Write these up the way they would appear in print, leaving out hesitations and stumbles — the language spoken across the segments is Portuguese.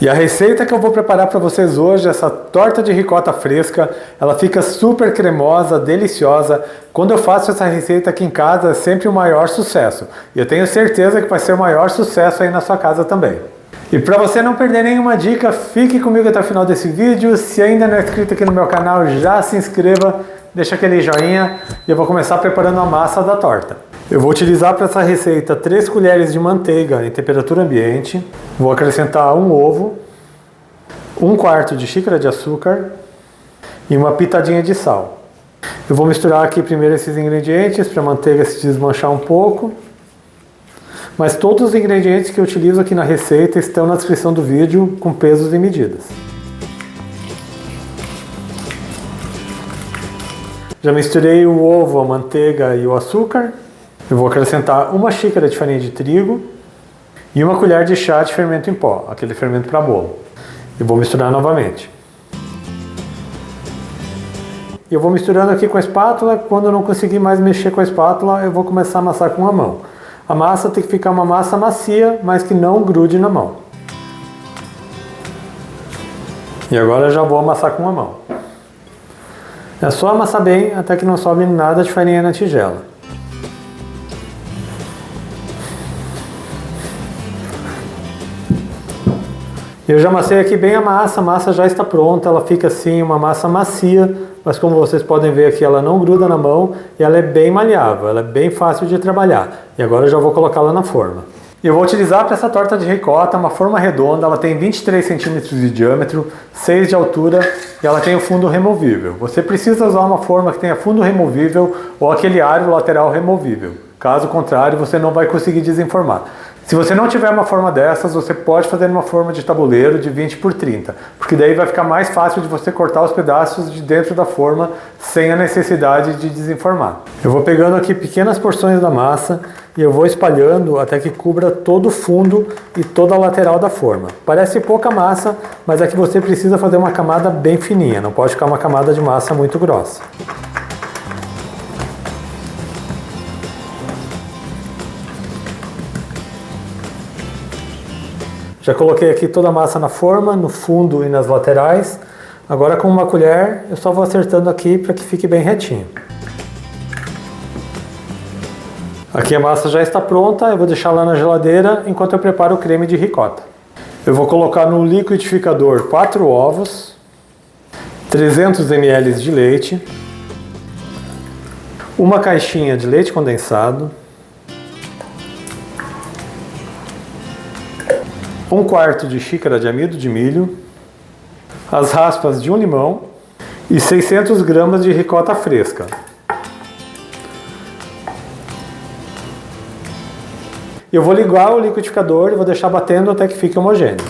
E a receita que eu vou preparar para vocês hoje, essa torta de ricota fresca, ela fica super cremosa, deliciosa. Quando eu faço essa receita aqui em casa é sempre o maior sucesso. E eu tenho certeza que vai ser o maior sucesso aí na sua casa também. E para você não perder nenhuma dica, fique comigo até o final desse vídeo. Se ainda não é inscrito aqui no meu canal, já se inscreva, deixa aquele joinha e eu vou começar preparando a massa da torta. Eu vou utilizar para essa receita 3 colheres de manteiga em temperatura ambiente. Vou acrescentar um ovo, 1/4 de xícara de açúcar e uma pitadinha de sal. Eu vou misturar aqui primeiro esses ingredientes para a manteiga se desmanchar um pouco. Mas todos os ingredientes que eu utilizo aqui na receita estão na descrição do vídeo com pesos e medidas. Já misturei o ovo, a manteiga e o açúcar. Eu vou acrescentar 1 xícara de farinha de trigo e 1 colher de chá de fermento em pó, aquele fermento para bolo. Eu vou misturar novamente. Eu vou misturando aqui com a espátula. Quando eu não conseguir mais mexer com a espátula, eu vou começar a amassar com a mão. A massa tem que ficar uma massa macia, mas que não grude na mão. E agora eu já vou amassar com a mão. É só amassar bem até que não sobe nada de farinha na tigela. Eu já amassei aqui bem a massa já está pronta, ela fica assim, uma massa macia, mas como vocês podem ver aqui, ela não gruda na mão e ela é bem maleável, ela é bem fácil de trabalhar. E agora eu já vou colocá-la na forma. Eu vou utilizar para essa torta de ricota uma forma redonda, ela tem 23 centímetros de diâmetro, 6 de altura e ela tem o fundo removível. Você precisa usar uma forma que tenha fundo removível ou aquele aro lateral removível. Caso contrário, você não vai conseguir desenformar. Se você não tiver uma forma dessas, você pode fazer uma forma de tabuleiro de 20 por 30, porque daí vai ficar mais fácil de você cortar os pedaços de dentro da forma sem a necessidade de desenformar. Eu vou pegando aqui pequenas porções da massa e eu vou espalhando até que cubra todo o fundo e toda a lateral da forma. Parece pouca massa, mas é que você precisa fazer uma camada bem fininha, não pode ficar uma camada de massa muito grossa. Já coloquei aqui toda a massa na forma, no fundo e nas laterais. Agora com uma colher eu só vou acertando aqui para que fique bem retinho. Aqui a massa já está pronta, eu vou deixar lá na geladeira enquanto eu preparo o creme de ricota. Eu vou colocar no liquidificador 4 ovos, 300 ml de leite, uma caixinha de leite condensado, 1/4 de xícara de amido de milho, as raspas de um limão e 600 gramas de ricota fresca. Eu vou ligar o liquidificador e vou deixar batendo até que fique homogêneo.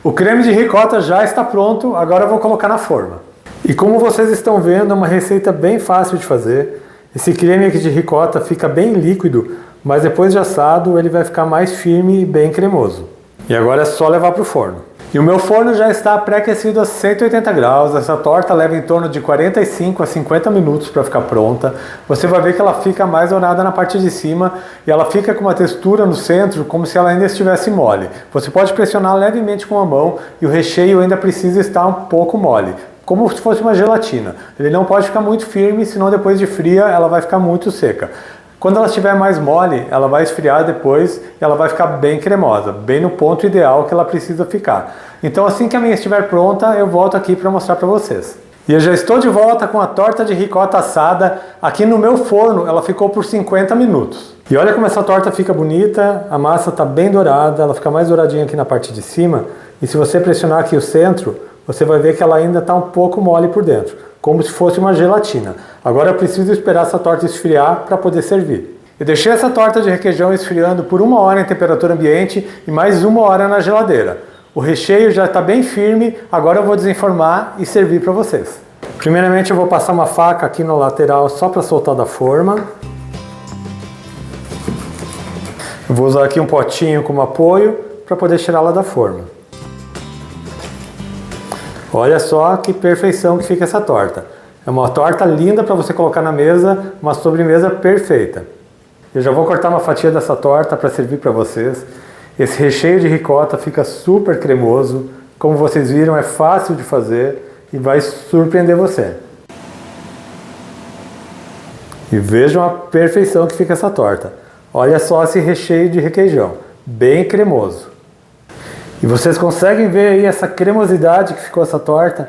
O creme de ricota já está pronto, agora eu vou colocar na forma. E como vocês estão vendo, é uma receita bem fácil de fazer. Esse creme aqui de ricota fica bem líquido, mas depois de assado ele vai ficar mais firme e bem cremoso. E agora é só levar para o forno. E o meu forno já está pré-aquecido a 180 graus. Essa torta leva em torno de 45 a 50 minutos para ficar pronta. Você vai ver que ela fica mais dourada na parte de cima e ela fica com uma textura no centro como se ela ainda estivesse mole. Você pode pressionar levemente com a mão e o recheio ainda precisa estar um pouco mole, como se fosse uma gelatina. Ele não pode ficar muito firme, senão depois de fria ela vai ficar muito seca. Quando ela estiver mais mole, ela vai esfriar depois e ela vai ficar bem cremosa, bem no ponto ideal que ela precisa ficar. Então assim que a minha estiver pronta, eu volto aqui para mostrar para vocês. E eu já estou de volta com a torta de ricota assada. Aqui no meu forno ela ficou por 50 minutos. E olha como essa torta fica bonita, a massa está bem dourada, ela fica mais douradinha aqui na parte de cima. E se você pressionar aqui o centro, você vai ver que ela ainda está um pouco mole por dentro, como se fosse uma gelatina. Agora eu preciso esperar essa torta esfriar para poder servir. Eu deixei essa torta de requeijão esfriando por 1 hora em temperatura ambiente e mais 1 hora na geladeira. O recheio já está bem firme, agora eu vou desenformar e servir para vocês. Primeiramente eu vou passar uma faca aqui no lateral só para soltar da forma. Eu vou usar aqui um potinho como apoio para poder tirá-la da forma. Olha só que perfeição que fica essa torta. É uma torta linda para você colocar na mesa, uma sobremesa perfeita. Eu já vou cortar uma fatia dessa torta para servir para vocês. Esse recheio de ricota fica super cremoso. Como vocês viram, é fácil de fazer e vai surpreender você. E vejam a perfeição que fica essa torta. Olha só esse recheio de requeijão, bem cremoso. E vocês conseguem ver aí essa cremosidade que ficou essa torta?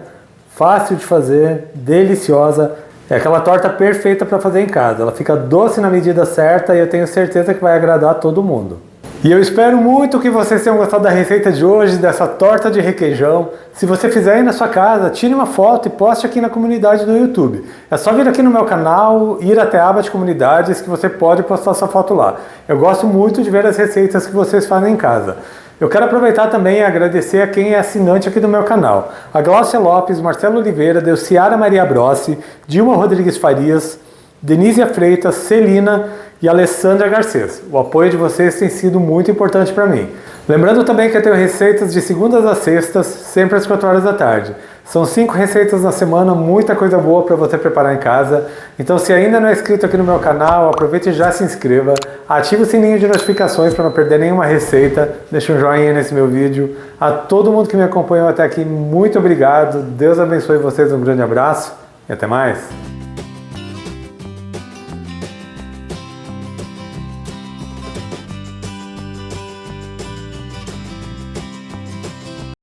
Fácil de fazer, deliciosa. É aquela torta perfeita para fazer em casa. Ela fica doce na medida certa e eu tenho certeza que vai agradar todo mundo. E eu espero muito que vocês tenham gostado da receita de hoje, dessa torta de requeijão. Se você fizer aí na sua casa, tire uma foto e poste aqui na comunidade do YouTube. É só vir aqui no meu canal, ir até a aba de comunidades que você pode postar sua foto lá. Eu gosto muito de ver as receitas que vocês fazem em casa. Eu quero aproveitar também e agradecer a quem é assinante aqui do meu canal. A Glaucia Lopes, Marcelo Oliveira, Delciara Maria Brossi, Dilma Rodrigues Farias, Denísia Freitas, Celina e Alessandra Garcês. O apoio de vocês tem sido muito importante para mim. Lembrando também que eu tenho receitas de segundas a sextas, sempre às 4 horas da tarde. São 5 receitas na semana, muita coisa boa para você preparar em casa. Então, se ainda não é inscrito aqui no meu canal, aproveite e já se inscreva. Ative o sininho de notificações para não perder nenhuma receita. Deixe um joinha nesse meu vídeo. A todo mundo que me acompanhou até aqui, muito obrigado. Deus abençoe vocês, um grande abraço e até mais.